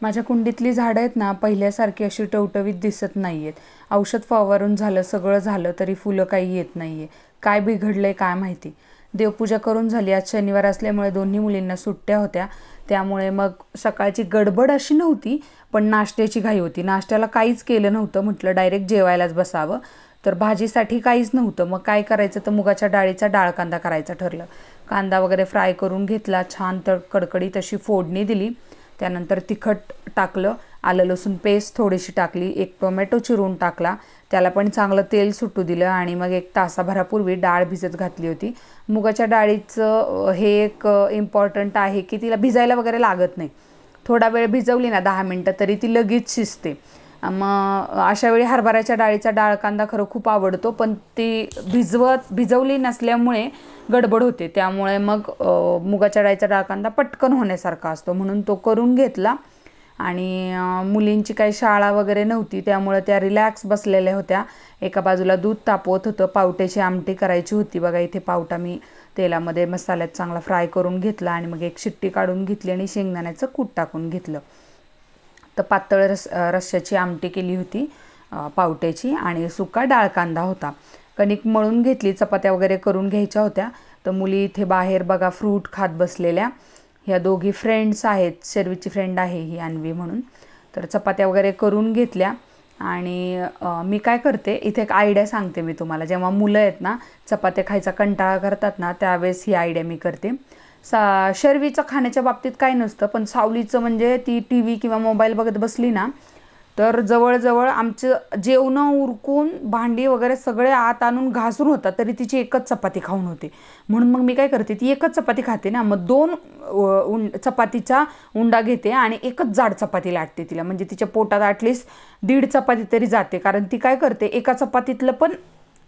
माझ्या कुंडीतली झाडं आहेत ना, पहिल्यासारखी अशी टवटवीत दिसत नाही आहेत. औषध फवारून झालं, सगळं झालं, तरी फुलं काही येत नाही आहे. काय बिघडलंय काय माहिती. देवपूजा करून झाली. आज शनिवार असल्यामुळे दोन्ही मुलींना सुट्ट्या होत्या. त्यामुळे मग सकाळची गडबड अशी नव्हती, पण नाश्त्याची घाई होती. नाश्त्याला काहीच केलं नव्हतं. म्हटलं डायरेक्ट जेवायलाच बसावं. तर भाजीसाठी काहीच नव्हतं. मग काय करायचं, तर मुगाच्या डाळीचा डाळ कांदा करायचं ठरलं. कांदा वगैरे फ्राय करून घेतला, छान कडकडीत अशी फोडणी दिली. त्यानंतर तिखट टाकलं, आलं लसूण पेस्ट थोडीशी टाकली, एक टोमॅटो चिरून टाकला, त्याला पण चांगलं तेल सुटू दिलं आणि मग एक तासाभरापूर्वी डाळ भिजत घातली होती. मुगाच्या डाळीचं हे एक इम्पॉर्टंट आहे की तिला भिजायला वगैरे लागत नाही. थोडा वेळ भिजवली ना 10 मिनटं तरी ती लगेच शिजते. मग अशा वेळी हरभऱ्याच्या डाळीचा डाळ कांदा खरं खूप आवडतो, पण ती भिजवली नसल्यामुळे गडबड होते. त्यामुळे मग मुगाच्या डाळीचा डाळ कांदा पटकन होण्यासारखा असतो, म्हणून तो करून घेतला. आणि मुलींची काही शाळा वगैरे नव्हती, त्यामुळे त्या रिलॅक्स बसलेल्या होत्या. एका बाजूला दूध तापवत होतं. पावट्याची आमटी करायची होती. बघा इथे पावटा मी तेलामध्ये मसाल्यात चांगला फ्राय करून घेतला आणि मग एक शिट्टी काढून घेतली आणि शेंगदाण्याचं कूट टाकून घेतलं. तर पातळ रश्श्याची आमटी केली होती पावट्याची, आणि सुका डाळ कांदा होता. कणिक मळून घेतली, चपात्या वगैरे करून घ्यायच्या होत्या. तर मुली इथे बाहेर बघा फ्रूट खात बसलेल्या. ह्या दोघी फ्रेंड्स आहेत, शर्वीची फ्रेंड आहे ही अन्वी म्हणून. तर चपात्या वगैरे करून घेतल्या. आणि मी काय करते, इथे एक आयडिया सांगते मी तुम्हाला. जेव्हा मुलं आहेत ना, चपात्या खायचा कंटाळा करतात ना, त्यावेळेस ही आयडिया मी करते. शर्वीचं खाण्याच्या बाबतीत काही नसतं, पण सावलीचं म्हणजे ती टी व्ही किंवा मोबाईल बघत बसली ना, तर जवळजवळ आमचं जेवणं उरकून भांडी वगैरे सगळे आत आणून घासून होतात, तरी तिची एकच चपाती खाऊन होते. म्हणून मग मी काय करते, ती एकच चपाती खाते ना, मग 2 चपातीचा उंडा घेते आणि एकच जाड चपाती लाटते तिला. म्हणजे तिच्या पोटात ॲटलिस्ट 1.5 चपाती तरी जाते. कारण ती काय करते, एका चपातीतलं पण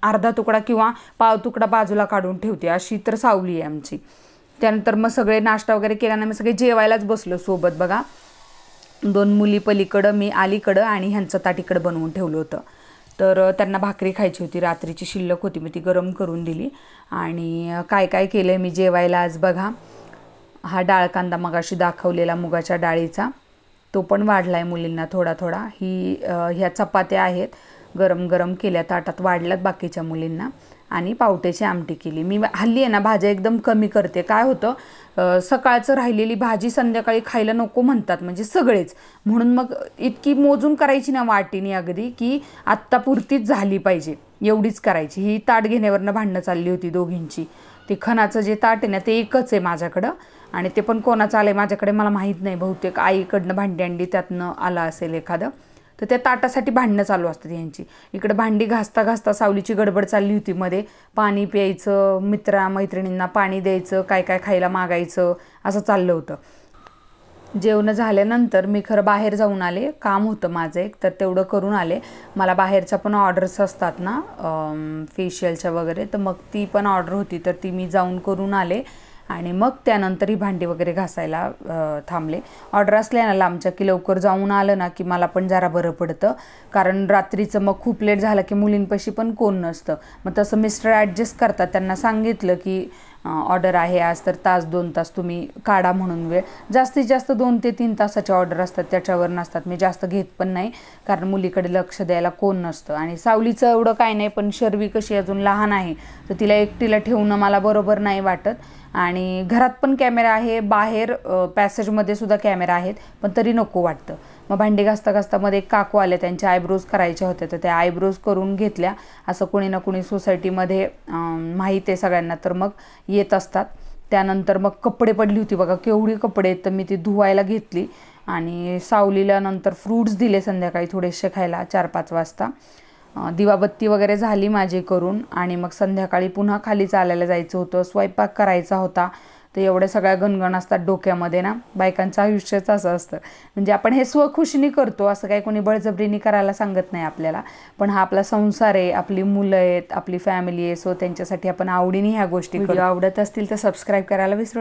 अर्धा तुकडा किंवा पाव तुकडा बाजूला काढून ठेवते. अशी तर सावली आहे आमची. त्यानंतर मग सगळे नाश्ता वगैरे केल्यानं मी सगळे जेवायलाच बसलो सोबत. बघा 2 मुली पलीकडं, मी अलीकडं, आणि ह्यांचं ताटीकडं बनवून ठेवलं होतं. तर त्यांना भाकरी खायची होती, रात्रीची शिल्लक होती, मी ती गरम करून दिली. आणि काय काय केलं आहे मी जेवायला आज बघा. हा डाळ कांदा मगाशी दाखवलेला मुगाच्या डाळीचा, तो पण वाढला आहे मुलींना थोडा थोडा. ह्या चपात्या आहेत, गरम गरम केल्या, ताटात वाढल्यात बाकीच्या मुलींना. आणि पावट्याची आमटी केली. मी हल्ली आहे ना भाज्या एकदम कमी करते. काय होतं, सकाळचं राहिलेली भाजी संध्याकाळी खायला नको म्हणतात म्हणजे सगळेच. म्हणून मग इतकी मोजून करायची ना वाटीने अगदी, की आत्तापुरतीच झाली पाहिजे एवढीच करायची. ही ताट घेण्यावरनं भांडणं चालली होती दोघींची. ते खणाचं जे ताट आहे ना, ते एकच आहे माझ्याकडं, आणि ते पण कोणाचं आलं आहे माझ्याकडे मला माहीत नाही. बहुतेक आईकडनं भांडी आणली, त्यातनं आलं असेल एखादं. तर त्या ताटासाठी भांडणं चालू असतात यांची. इकडे भांडी घासता घासता सावलीची गडबड चालली होती. मध्ये पाणी प्यायचं, मैत्रिणींना पाणी द्यायचं, काय काय खायला मागायचं, असं चाललं होतं. जेवण झाल्यानंतर मी खरं बाहेर जाऊन आले. काम होतं माझं एक, तर तेवढं करून आले. मला बाहेरच्या पण ऑर्डर्स असतात ना फेशियलच्या वगैरे, तर मग ती पण ऑर्डर होती, तर ती मी जाऊन करून आले. आणि मग त्यानंतर ही भांडी वगैरे घासायला थांबले. ऑर्डर असल्या ना आमच्या की लवकर जाऊन आलं ना की मला पण जरा बरं पडतं. कारण रात्रीचं मग खूप लेट झालं की मुलींपाशी पण कोण नसतं. मग तसं मिस्टर ॲडजस्ट करतात. त्यांना सांगितलं की ऑर्डर आहे आज, तर 1-2 तास तुम्ही काढा म्हणून वेळ. जास्तीत जास्त 2 ते 3 तासाचे ऑर्डर असतात, त्याच्यावर नसतात. मी जास्त घेत पण नाही, कारण मुलीकडे लक्ष द्यायला कोण नसतं. आणि सावलीचं एवढं काय नाही, पण शर्वी कशी अजून लहान आहे, तर तिला एकटीला ठेवणं मला बरोबर नाही वाटत. आणि घरात पण कॅमेरा आहे, बाहेर पॅसेजमध्ये सुद्धा कॅमेरा आहेत, पण तरी नको वाटतं. मग भांडी घासता घासता मध्ये एक काकू आले, त्यांच्या आयब्रोज करायच्या होत्या, तर त्या आयब्रोज करून घेतल्या. असं कोणी ना कोणी सोसायटीमध्ये माहीत आहे सगळ्यांना, तर मग येत असतात. त्यानंतर मग कपडे पडली होती बघा, केवढी कपडे आहेत, तर मी ती धुवायला घेतली. आणि सावलीला नंतर फ्रूट्स दिले संध्याकाळी थोडेसे खायला 4-5 वाजता. दिवाबत्ती वगैरे झाली माझी करून. आणि मग संध्याकाळी पुन्हा खाली चालायला जायचं होतं, स्वयंपाक करायचा होता. तर एवढ्या सगळ्या गणगण असतात डोक्यामध्ये ना. बायकांचं आयुष्यच असं असतं. म्हणजे आपण हे स्वखुशीने करतो, असं काही कोणी बळजबरीने करायला सांगत नाही आपल्याला. पण हा आपला संसार आहे, आपली मुलं आहेत, आपली फॅमिली आहे, सो त्यांच्यासाठी आपण आवडीने ह्या गोष्टी करतो. आवडत असतील तर सबस्क्राईब करायला विसरू नका.